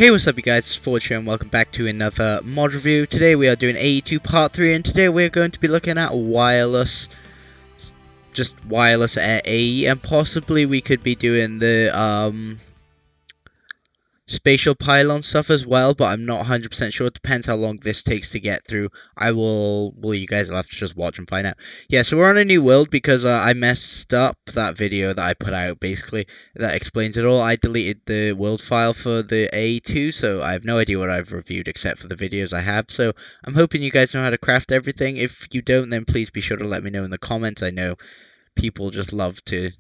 Hey, what's up you guys, it's Fortune and welcome back to another mod review. Today we are doing AE2 Part 3 and today we're going to be looking at wireless, just wireless AE, and possibly we could be doing the spatial pylon stuff as well, but I'm not 100% sure. It depends how long this takes to get through. You guys will have to just watch and find out. Yeah, so we're on a new world because I messed up that video that I put out, basically, that explains it all. I deleted the world file for the A2, so I have no idea what I've reviewed except for the videos I have. So I'm hoping you guys know how to craft everything. If you don't, then please be sure to let me know in the comments. I know people just love to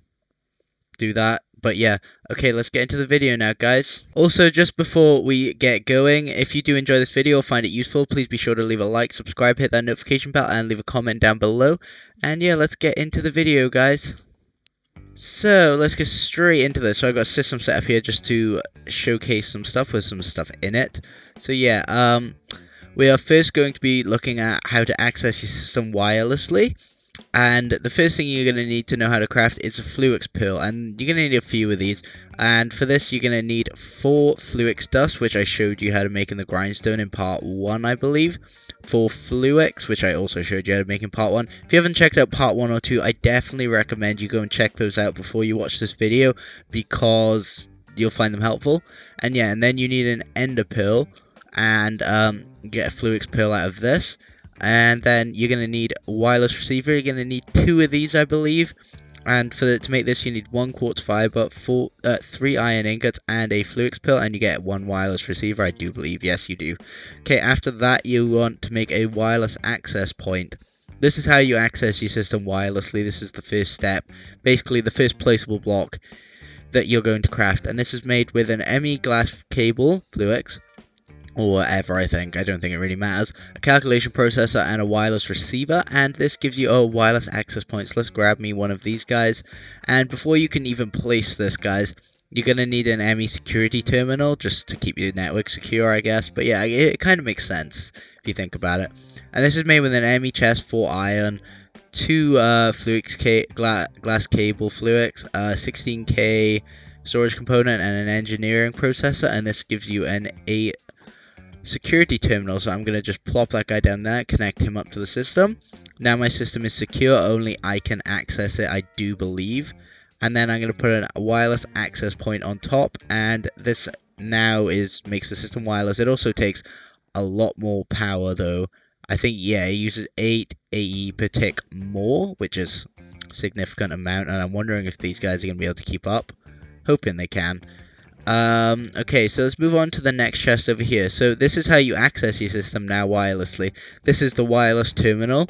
do that. But yeah, okay, let's get into the video now, guys. Also, just before we get going, if you do enjoy this video or find it useful, please be sure to leave a like, subscribe, hit that notification bell, and leave a comment down below. And yeah, let's get into the video, guys. So, let's get straight into this. So I've got a system set up here just to showcase some stuff with some stuff in it. So yeah, we are first going to be looking at how to access your system wirelessly. And the first thing you're going to need to know how to craft is a Fluix pearl, and you're going to need a few of these. And for this you're going to need 4 Fluix dust, which I showed you how to make in the grindstone in part 1, I believe. 4 Fluix, which I also showed you how to make in part 1. If you haven't checked out part 1 or 2, I definitely recommend you go and check those out before you watch this video, because you'll find them helpful. And yeah, and then you need an ender pearl, and get a Fluix pearl out of this. And then you're going to need a wireless receiver. You're going to need 2 of these, I believe. And to make this, you need 1 quartz fiber, 3 iron ingots, and a Fluix pearl. And you get 1 wireless receiver, I do believe. Yes, you do. Okay, after that, you want to make a wireless access point. This is how you access your system wirelessly. This is the first step. Basically, the first placeable block that you're going to craft. And this is made with an ME glass cable, Fluix, or whatever. I don't think it really matters, a calculation processor, and a wireless receiver, and this gives you a wireless access point. So let's grab me one of these guys, and before you can even place this, guys, you're going to need an ME security terminal, just to keep your network secure, I guess. But yeah, it kind of makes sense if you think about it. And this is made with an ME chest, 4 iron, 2 Fluix glass cable Fluix, 16K storage component, and an engineering processor, and this gives you a security terminal. So I'm going to just plop that guy down there, connect him up to the system. Now my system is secure, only I can access it, I do believe. And then I'm going to put a wireless access point on top, and this now makes the system wireless. It also takes a lot more power though. I think, yeah, it uses 8 AE per tick more, which is a significant amount, and I'm wondering if these guys are going to be able to keep up. Hoping they can. Okay, so let's move on to the next chest over here. So this is how you access your system now wirelessly. This is the wireless terminal.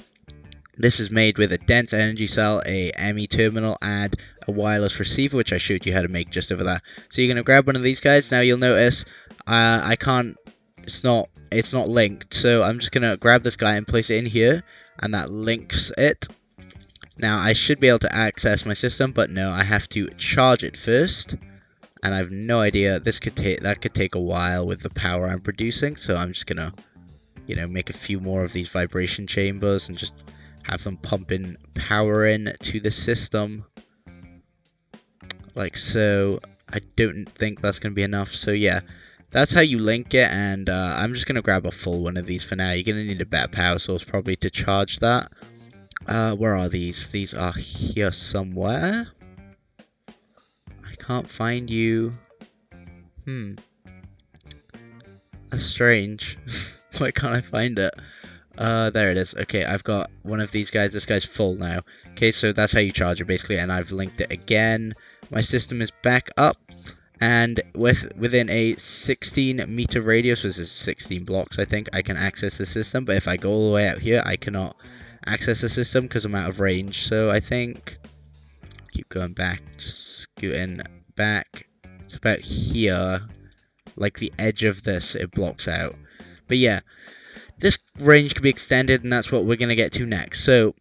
This is made with a dense energy cell, a ME terminal, and a wireless receiver, which I showed you how to make just over there. So you're going to grab one of these guys. Now you'll notice I can't, it's not linked. So I'm just going to grab this guy and place it in here, and that links it. Now I should be able to access my system, but no, I have to charge it first. And I have no idea, that could take a while with the power I'm producing, so I'm just gonna, make a few more of these vibration chambers and just have them pumping power in to the system, like so. I don't think that's gonna be enough, so yeah, that's how you link it, and I'm just gonna grab a full one of these for now. You're gonna need a better power source probably to charge that. Where are these? These are here somewhere. Can't find you. That's strange. Why can't I find it? There it is. Okay, I've got one of these guys. This guy's full now. Okay, so that's how you charge it basically, and I've linked it again. My system is back up, and within a 16-meter radius, which is 16 blocks, I think, I can access the system. But if I go all the way out here, I cannot access the system because I'm out of range. So I think keep going back, just scooting back. It's about here, like the edge of this, it blocks out. But yeah, this range can be extended, and that's what we're going to get to next. So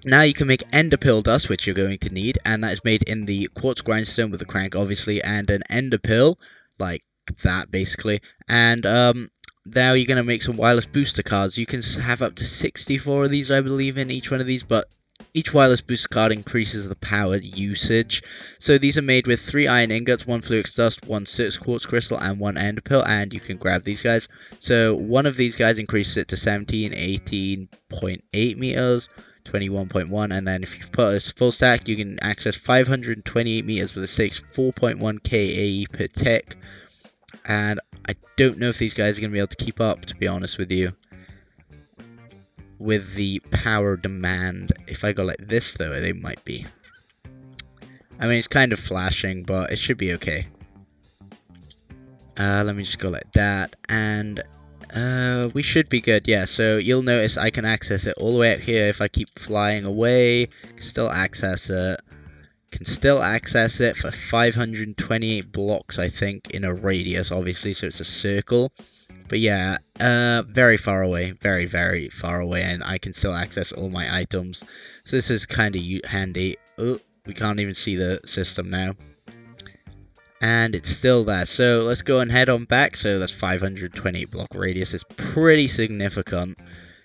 now you can make ender pearl dust, which you're going to need, and that is made in the quartz grindstone with a crank, obviously, and an ender pearl, like that basically. And now you're going to make some wireless booster cards. You can have up to 64 of these, I believe, in each one of these, but Each wireless booster card increases the power usage. So these are made with 3 iron ingots, 1 fluix dust, 1 Cirtus quartz crystal, and 1 ender pearl, and you can grab these guys. So one of these guys increases it to 17, 18.8 meters, 21.1, and then if you put a full stack, you can access 528 meters with a stakes 4.1 KAE per tick. And I don't know if these guys are going to be able to keep up, to be honest with you, with the power demand. If I go like this, though, they might be. I mean, it's kind of flashing, but it should be okay. Let me just go like that, and we should be good. Yeah, so you'll notice I can access it all the way up here. If I keep flying away, can still access it. Can still access it for 528 blocks, I think, in a radius, obviously, so it's a circle. But yeah, very far away, very, very far away, and I can still access all my items. So this is kind of handy. Oh, we can't even see the system now. And it's still there. So let's go and head on back. So that's 528 block radius. It's pretty significant,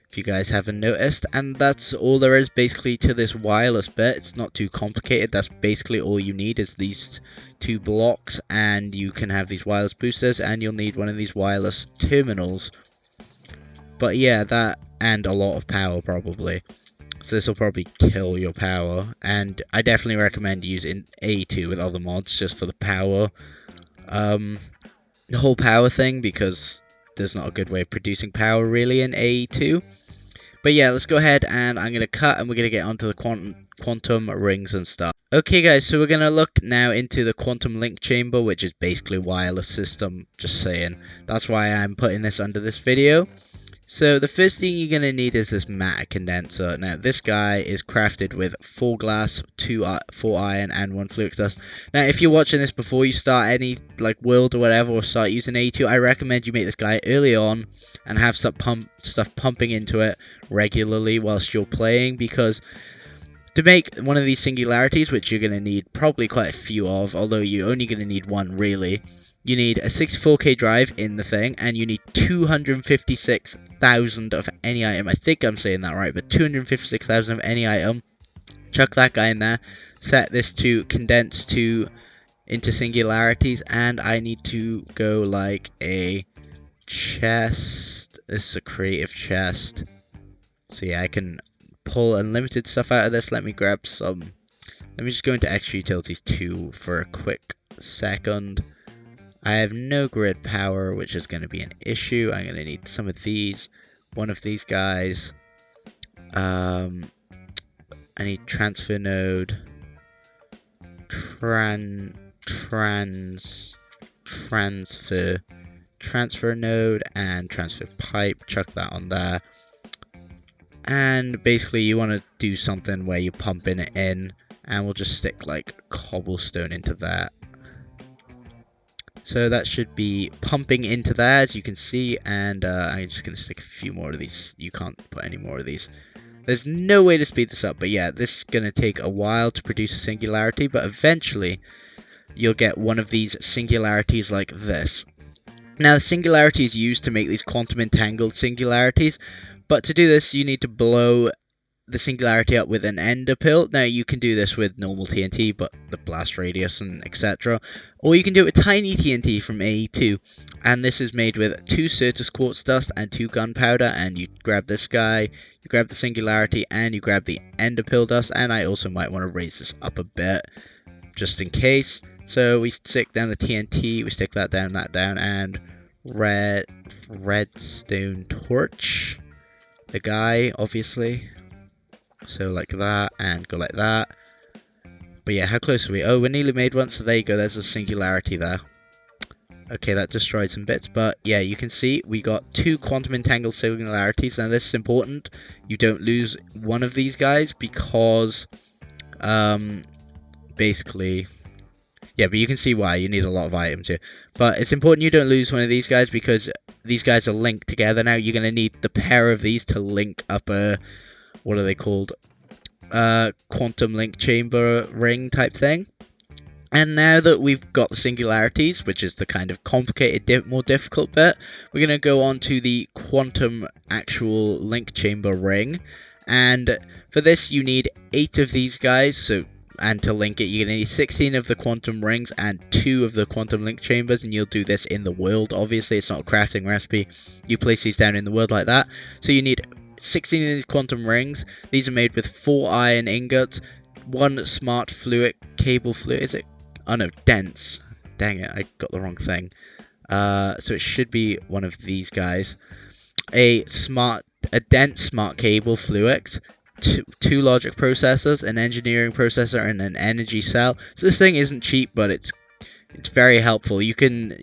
if you guys haven't noticed. And that's all there is basically to this wireless bit. It's not too complicated. That's basically all you need is these 2 blocks, and you can have these wireless boosters, and you'll need one of these wireless terminals. But yeah, that and a lot of power probably. So this will probably kill your power, and I definitely recommend using A2 with other mods just for the power, the whole power thing, because there's not a good way of producing power really in A2. But yeah, let's go ahead and I'm going to cut, and we're going to get onto the quantum rings and stuff. Okay guys, so we're going to look now into the quantum link chamber, which is basically a wireless system, just saying. That's why I'm putting this under this video. So the first thing you're going to need is this matter condenser. Now this guy is crafted with 4 glass, 4 iron, and 1 fluix dust. Now if you're watching this before you start any like world or whatever, or start using A2, I recommend you make this guy early on and have stuff pumping into it regularly whilst you're playing, because to make one of these singularities, which you're going to need probably quite a few of, although you're only going to need one really, you need a 64K drive in the thing, and you need 256,000 of any item. I think I'm saying that right, but 256,000 of any item. Chuck that guy in there. Set this to condense into singularities, and I need to go like a chest. This is a creative chest. So yeah, I can pull unlimited stuff out of this. Let me grab some. Let me just go into extra utilities 2 for a quick second. I have no grid power, which is going to be an issue. I'm going to need some of these. One of these guys. I need transfer node. Transfer node and transfer pipe. Chuck that on there. And basically you want to do something where you're pumping it in. And we'll just stick like cobblestone into that. So that should be pumping into there, as you can see, and I'm just going to stick a few more of these. You can't put any more of these. There's no way to speed this up, but yeah, this is going to take a while to produce a singularity, but eventually you'll get one of these singularities like this. Now, the singularity is used to make these quantum entangled singularities, but to do this, you need to blow the singularity up with an ender pearl. Now you can do this with normal TNT, but the blast radius and etc. Or you can do it with tiny TNT from A2, and this is made with 2 Cirtus quartz dust and 2 gunpowder. And you grab this guy, you grab the singularity, and you grab the ender pearl dust. And I also might want to raise this up a bit, just in case. So we stick down the TNT, we stick that down, and redstone torch the guy, obviously. So like that, and go like that. But yeah, how close are we? Oh, we're nearly made one, so there you go, there's a singularity there. Okay, that destroyed some bits, but yeah, you can see we got 2 quantum entangled singularities. Now this is important, you don't lose one of these guys, because basically, yeah, but you can see why, you need a lot of items here. But it's important you don't lose one of these guys, because these guys are linked together now. You're going to need the pair of these to link up a, what are they called? Quantum link chamber ring type thing. And now that we've got the singularities, which is the kind of complicated, more difficult bit, we're going to go on to the quantum actual link chamber ring. And for this, you need 8 of these guys. And to link it, you're going to need 16 of the quantum rings and 2 of the quantum link chambers, and you'll do this in the world. Obviously, it's not a crafting recipe. You place these down in the world like that. So you need 16 of these quantum rings. These are made with 4 iron ingots, 1 smart fluid cable fluid. Is it? Oh no, dense. Dang it, I got the wrong thing. So it should be one of these guys. A dense smart cable fluid, two logic processors, an engineering processor, and an energy cell. So this thing isn't cheap, but it's very helpful. You can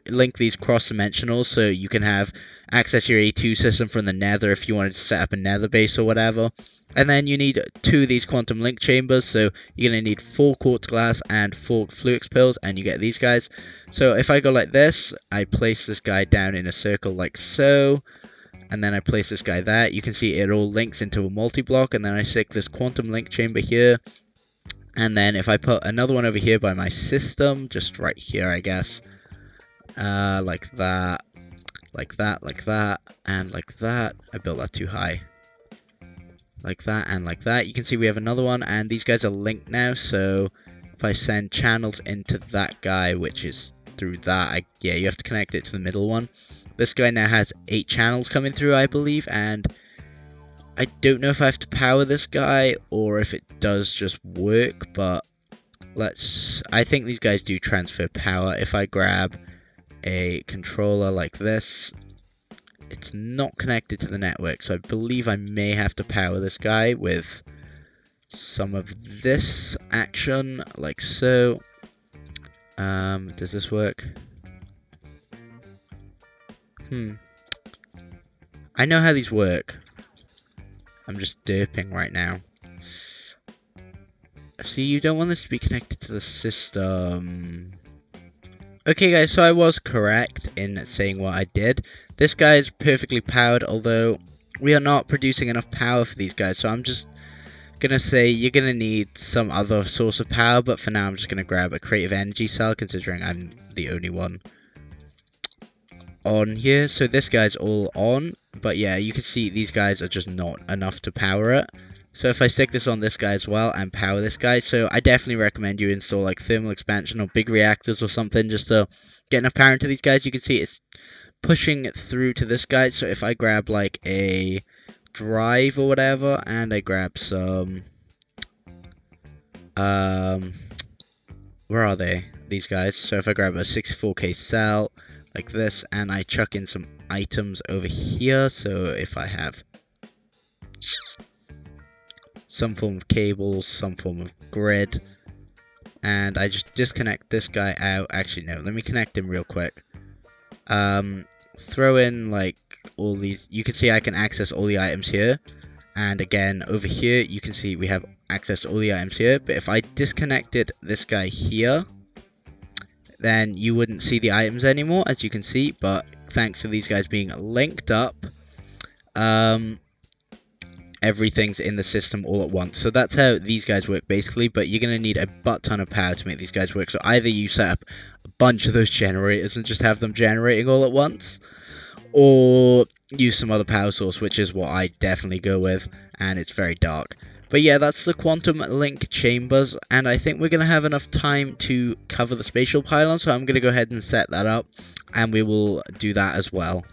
link these cross-dimensional, so you can have access to your A2 system from the Nether if you wanted to set up a Nether base or whatever. And then you need 2 of these quantum link chambers, so you're going to need 4 quartz glass and 4 fluix pills, and you get these guys. So if I go like this, I place this guy down in a circle like so, and then I place this guy there. You can see it all links into a multi-block, and then I stick this quantum link chamber here. And then if I put another one over here by my system, just right here, I guess, like that, like that, like that, and like that. I built that too high. Like that and like that. You can see we have another one, and these guys are linked now. So if I send channels into that guy, which is through that, yeah, you have to connect it to the middle one. This guy now has 8 channels coming through, I believe, and I don't know if I have to power this guy or if it does just work, but I think these guys do transfer power. If I grab a controller like this, it's not connected to the network, so I believe I may have to power this guy with some of this action, like so. Does this work? I know how these work. I'm just derping right now. See, you don't want this to be connected to the system. Okay guys, so I was correct in saying what I did. This guy is perfectly powered, although we are not producing enough power for these guys, so I'm just gonna say you're gonna need some other source of power, but for now I'm just gonna grab a creative energy cell, considering I'm the only one on here. So this guy's all on, but yeah, you can see these guys are just not enough to power it. So if I stick this on this guy as well and power this guy, so I definitely recommend you install like thermal expansion or big reactors or something just to get enough power into these guys. You can see it's pushing through to this guy. So if I grab like a drive or whatever, and I grab some, where are they? These guys. So if I grab a 64K cell like this, and I chuck in some items over here. So if I have some form of cables, some form of grid, and I just disconnect this guy out. Actually, no, let me connect him real quick. Throw in like all these. You can see I can access all the items here, and again over here you can see we have access to all the items here. But if I disconnected this guy here, then you wouldn't see the items anymore, as you can see. But thanks to these guys being linked up, everything's in the system all at once. So that's how these guys work basically, but you're going to need a butt ton of power to make these guys work. So either you set up a bunch of those generators and just have them generating all at once, or use some other power source, which is what I definitely go with, and it's very dark. But yeah, that's the quantum link chambers, and I think we're going to have enough time to cover the spatial pylon, so I'm going to go ahead and set that up, and we will do that as well.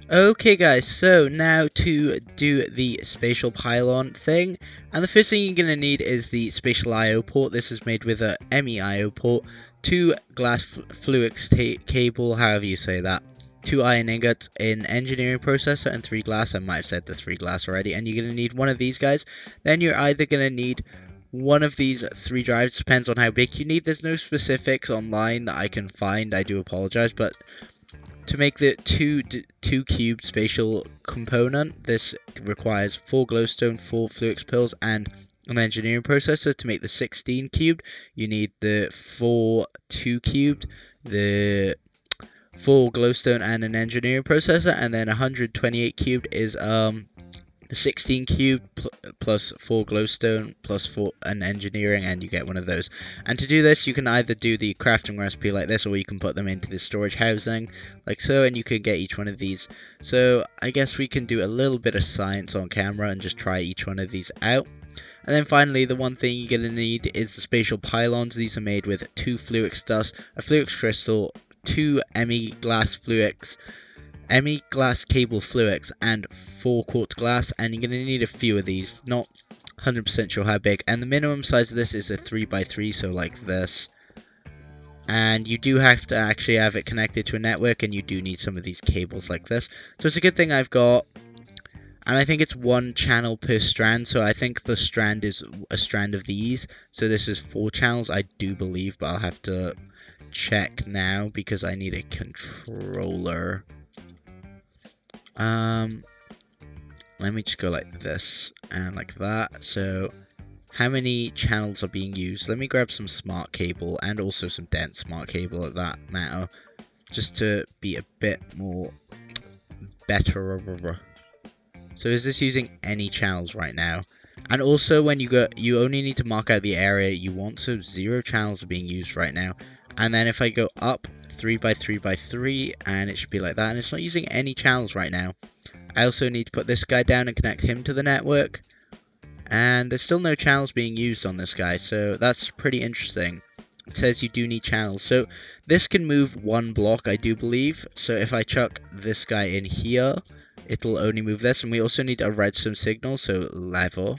Okay guys, so now to do the spatial pylon thing, and the first thing you're going to need is the spatial IO port. This is made with a MEIO port, 2 glass fluix cable, however you say that, 2 iron ingots, an engineering processor, and 3 glass. I might have said the 3 glass already, and you're going to need one of these guys. Then you're either going to need one of these 3 drives, depends on how big you need. There's no specifics online that I can find, I do apologize, but to make the 2 cubed spatial component, this requires 4 glowstone, 4 fluix pills, and an engineering processor. To make the 16 cubed, you need the 4 2 cubed, the 4 glowstone, and an engineering processor. And then 128 cubed is the 16 cube plus 4 glowstone plus 4 an engineering, and you get one of those. And to do this, you can either do the crafting recipe like this, or you can put them into the storage housing like so, and you can get each one of these. So I guess we can do a little bit of science on camera and just try each one of these out. And then finally, the one thing you're going to need is the spatial pylons. These are made with 2 fluix dust, a fluix crystal, 2 glass fluix, glass cable fluix, and 4 quartz glass. And you're going to need a few of these, not 100% sure how big. And the minimum size of this is a 3x3, so like this. And you do have to actually have it connected to a network, and you do need some of these cables like this. So it's a good thing I've got. And I think it's 1 channel per strand, so I think the strand is a strand of these. So this is 4 channels, I do believe, but I'll have to check now because I need a controller. Let me just go like this and like that. So how many channels are being used? Let me grab some smart cable and also some dense smart cable at that matter, just to be a bit more better. So is this using any channels right now? And also when you go, you only need to mark out the area you want, so 0 channels are being used right now. And then if I go up 3x3x3, and it should be like that, and it's not using any channels right now. I also need to put this guy down and connect him to the network. And there's still no channels being used on this guy, so that's pretty interesting. It says you do need channels. So this can move 1 block, I do believe. So if I chuck this guy in here, it'll only move this. And we also need a redstone signal, so lever.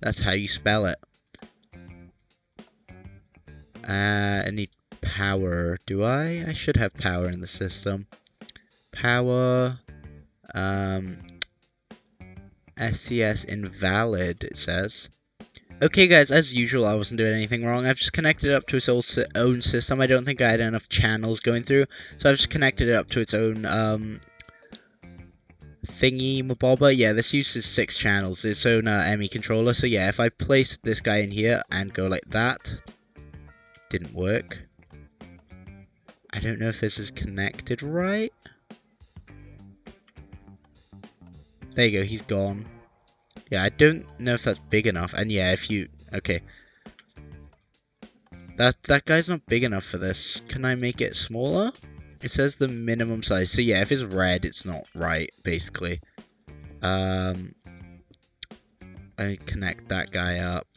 That's how you spell it. I need power. Do I? I should have power in the system. Power. SCS invalid, it says. Okay guys, as usual, I wasn't doing anything wrong. I've just connected it up to its own system. I don't think I had enough channels going through, so I've just connected it up to its own thingy mabobba. Yeah, this uses 6 channels, its own ME controller. So yeah, if I place this guy in here and go like that, didn't work. I don't know if this is connected right. There you go, he's gone. Yeah, I don't know if that's big enough. And yeah, if you... Okay. That guy's not big enough for this. Can I make it smaller? It says the minimum size. So yeah, if it's red, it's not right, basically. I connect that guy up.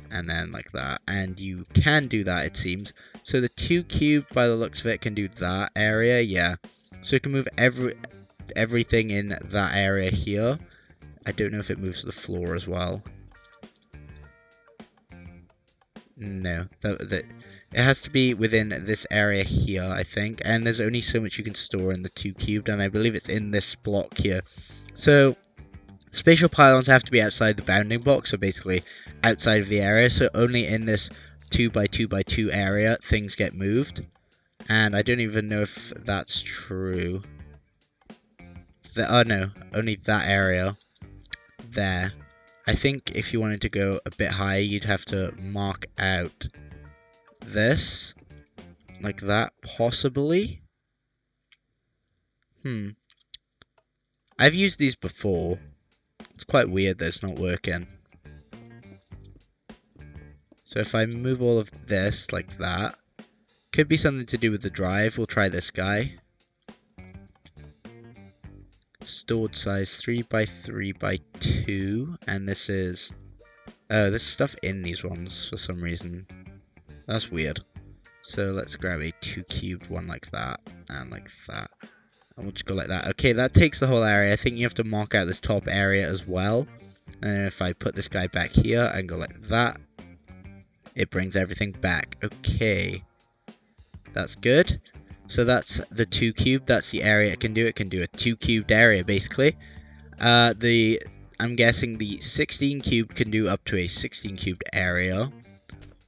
And then like that. And you can do that, it seems. So the 2 cube, by the looks of it, can do that area. Yeah. So it can move everything in that area here. I don't know if it moves the floor as well. No, it has to be within this area here, I think. And there's only so much you can store in the 2 cubed, and I believe it's in this block here. So spatial pylons have to be outside the bounding box, so basically outside of the area. So only in this 2x2x2 area things get moved. And I don't even know if that's true. Oh no, only that area. There. I think if you wanted to go a bit higher, you'd have to mark out this like that, possibly. I've used these before. It's quite weird that it's not working. So if I move all of this like that, could be something to do with the drive. We'll try this guy. Stored size 3x3x2, and this is there's stuff in these ones for some reason. That's weird. So let's grab a 2 cubed one like that and like that, and we'll just go like that. Okay, that takes the whole area. I think you have to mark out this top area as well. And if I put this guy back here and go like that, it brings everything back. Okay, that's good. So that's the 2 cube. That's the area it can do. It can do a 2 cubed area, basically. I'm guessing the 16 cubed can do up to a 16 cubed area.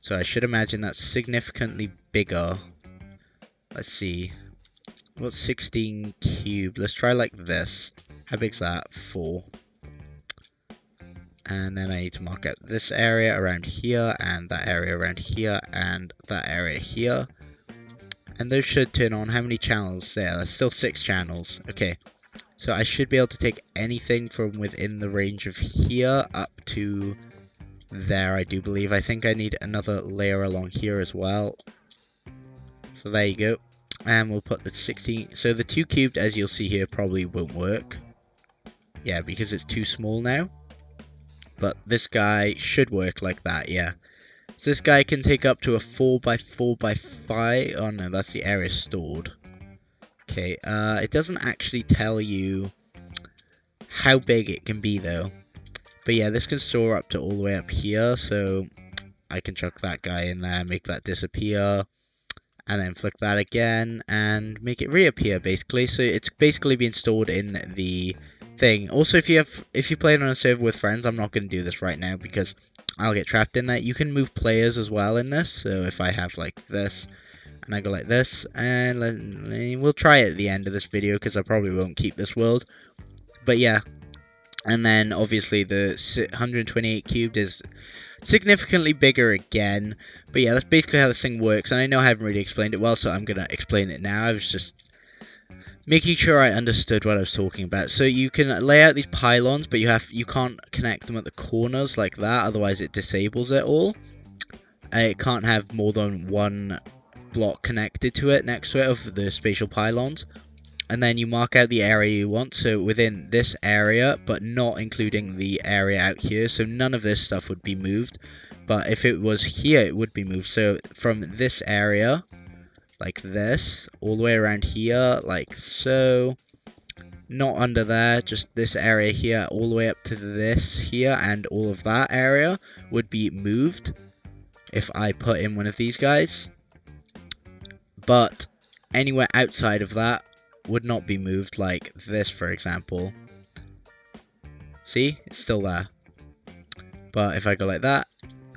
So I should imagine that's significantly bigger. Let's see. What's 16 cubed? Let's try like this. How big's that? 4. And then I need to mark out this area around here, and that area around here, and that area here. And those should turn on how many channels? Yeah, there's still 6 channels. Okay. So I should be able to take anything from within the range of here up to there, I do believe. I think I need another layer along here as well. So there you go. And we'll put the 16. So the 2 cubed, as you'll see here, probably won't work. Yeah, because it's too small now. But this guy should work like that, yeah. So this guy can take up to a 4x4x5. Oh no, that's the area stored. Okay, it doesn't actually tell you how big it can be though. But yeah, this can store up to all the way up here, so I can chuck that guy in there, make that disappear, and then flick that again, and make it reappear, basically. So it's basically being stored in the thing. Also, if you play on a server with friends, I'm not going to do this right now, because I'll get trapped in that. You can move players as well in this, so if I have like this, and I go like this, and we'll try it at the end of this video, because I probably won't keep this world. But yeah. And then, obviously, the 128 cubed is significantly bigger again. But yeah, that's basically how this thing works. And I know I haven't really explained it well, so I'm going to explain it now. I was just making sure I understood what I was talking about. So you can lay out these pylons, but you can't connect them at the corners like that. Otherwise, it disables it all. It can't have more than one block connected to it, next to it, of the spatial pylons. And then you mark out the area you want, so within this area, but not including the area out here, so none of this stuff would be moved. But if it was here, it would be moved. So from this area, like this, all the way around here, like so. Not under there, just this area here, all the way up to this here, and all of that area would be moved if I put in one of these guys. But anywhere outside of that would not be moved, like this, for example. See? It's still there. But if I go like that,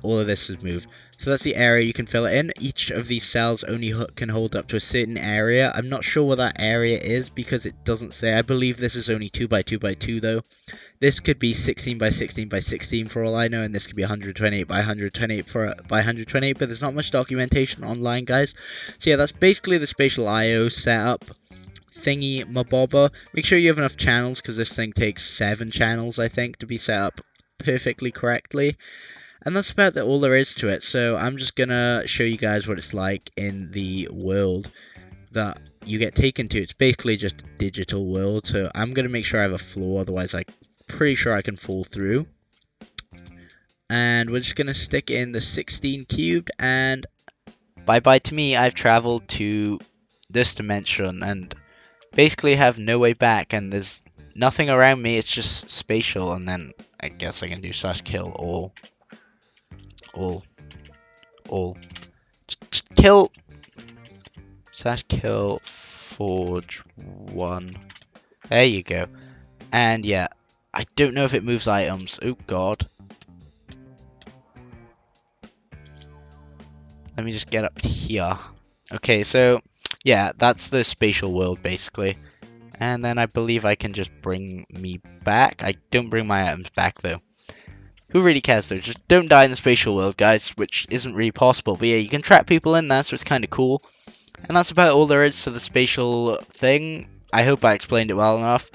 all of this is moved. So that's the area you can fill it in. Each of these cells only can hold up to a certain area. I'm not sure what that area is because it doesn't say. I believe this is only 2x2x2 though. This could be 16x16x16 for all I know, and this could be 128x128 by 128, but there's not much documentation online, guys. So yeah, that's basically the spatial I/O setup thingy mabobber. Make sure you have enough channels, because this thing takes 7 channels, I think, to be set up perfectly correctly. And that's about all there is to it. So I'm just gonna show you guys what it's like in the world that you get taken to. It's basically just a digital world. So I'm gonna make sure I have a floor, otherwise I'm pretty sure I can fall through. And we're just gonna stick in the 16 cubed, and bye bye to me. I've traveled to this dimension and basically have no way back, and there's nothing around me. It's just spatial, and then I guess I can do /kill all. Just kill /kill forge 1. There you go. And yeah, I don't know if it moves items. Oh god. Let me just get up here. Okay, so yeah, that's the spatial world basically. And then I believe I can just bring me back. I don't bring my items back though. Who really cares though? Just don't die in the spatial world, guys, which isn't really possible. But yeah, you can trap people in there, so it's kind of cool. And that's about all there is to the spatial thing. I hope I explained it well enough.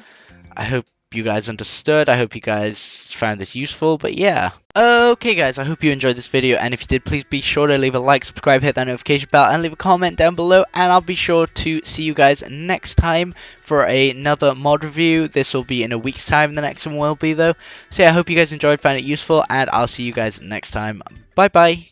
I hope you guys understood. I hope you guys found this useful. But yeah. Okay guys, I hope you enjoyed this video, and if you did, please be sure to leave a like, subscribe, hit that notification bell, and leave a comment down below, and I'll be sure to see you guys next time for another mod review. This will be in a week's time, the next one will be though. So yeah, I hope you guys enjoyed, found it useful, and I'll see you guys next time. Bye bye.